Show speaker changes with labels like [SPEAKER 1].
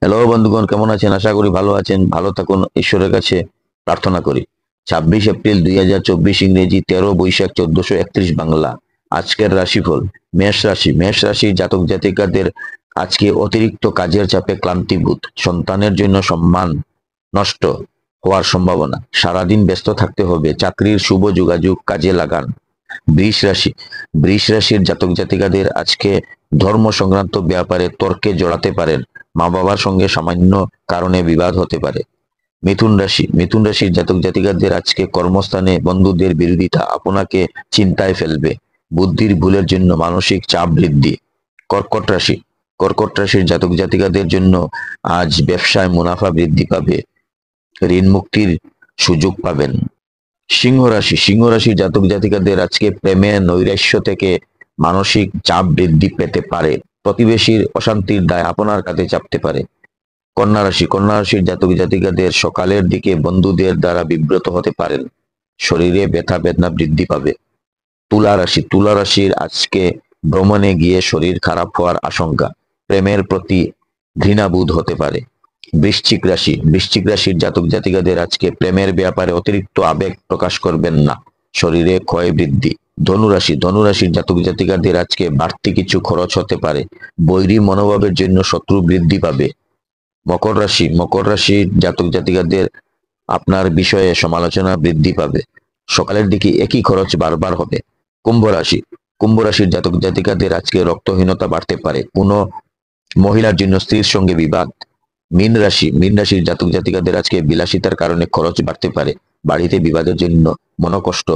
[SPEAKER 1] Hello বন্ধুগণ, কেমন আছেন? আশা করি ভালো আছেন। ভালো থাকুন, ঈশ্বরের কাছে প্রার্থনা করি। 26 এপ্রিল 2024 ইংরেজি, 13 বৈশাখ 1431 বাংলা। আজকের রাশিফল। মেষ রাশি। মেষ রাশির জাতক জাতিকাদের আজকে অতিরিক্ত কাজের চাপে ক্লান্তিবোধ, সন্তানের জন্য সম্মান নষ্ট হওয়ার সম্ভাবনা। সারাদিন ব্যস্ত থাকতে হবে। চাকরির শুভ যোগাযোগ কাজে লাগান। বৃষ রাশি। বৃষ রাশির জাতক জাতিকাদের আজকে ধর্ম সংক্রান্ত ব্যাপারে তর্কে জড়াতে পারেন। মা বাবার সঙ্গে সামান্য কারণে বিবাদ হতে পারে। মিথুন রাশি। মিথুন রাশির জাতক জাতিকাদের আজকে কর্মস্থানে বন্ধুদের বিরোধিতা আপনাকে চিন্তায় ফেলবে। বুদ্ধির ভুলের জন্য মানসিক চাপ বৃদ্ধি। কর্কট রাশি। কর্কট রাশির জাতক জাতিকাদের জন্য আজ ব্যবসায় মুনাফা বৃদ্ধি পাবে। ঋণ মুক্তির সুযোগ পাবেন। সিংহ রাশি। সিংহ রাশির জাতক জাতিকাদের আজকে প্রেমে নৈরাশ্য থেকে মানসিক চাপ বৃদ্ধি পেতে পারে। প্রতিবেশীর অশান্তির দায় আপনার কাঁধে চাপতে পারে। কন্যা রাশি। কন্যা রাশির জাতক জাতিকাদের সকালের দিকে বন্ধুদের দ্বারা বিব্রত হতে পারেন। শরীরে ব্যথা বেদনা বৃদ্ধি পাবে। তুলা রাশি। তুলা রাশির আজকে ভ্রমণে গিয়ে শরীর খারাপ হওয়ার আশঙ্কা। প্রেমের প্রতি ঘৃণাবোধ হতে পারে। বৃশ্চিক রাশি। বৃশ্চিক রাশির জাতক জাতিকাদের আজকে প্রেমের ব্যাপারে অতিরিক্ত আবেগ প্রকাশ করবেন না। শরীরে ক্ষয় বৃদ্ধি। ধনুরাশি। ধনুরাশির জাতক জাতিকাদের আজকে বাড়তি কিছু খরচ হতে পারে। বৈরী মনোভাবের জন্য শত্রু বৃদ্ধি পাবে। মকর রাশি। মকর রাশির জাতক জাতিকাদের আপনার বিষয়ে সমালোচনা বৃদ্ধি পাবে। সকালের দিকে একই খরচ বারবার হবে। কুম্ভ রাশি। কুম্ভ রাশির জাতক জাতিকাদের আজকে রক্তহীনতা বাড়তে পারে। কোনো মহিলার জন্য স্ত্রীর সঙ্গে বিবাদ। মীন রাশি। মীন রাশির জাতক জাতিকাদের আজকে বিলাসিতার কারণে খরচ বাড়তে পারে। বাড়িতে বিবাদের জন্য মনোকষ্ট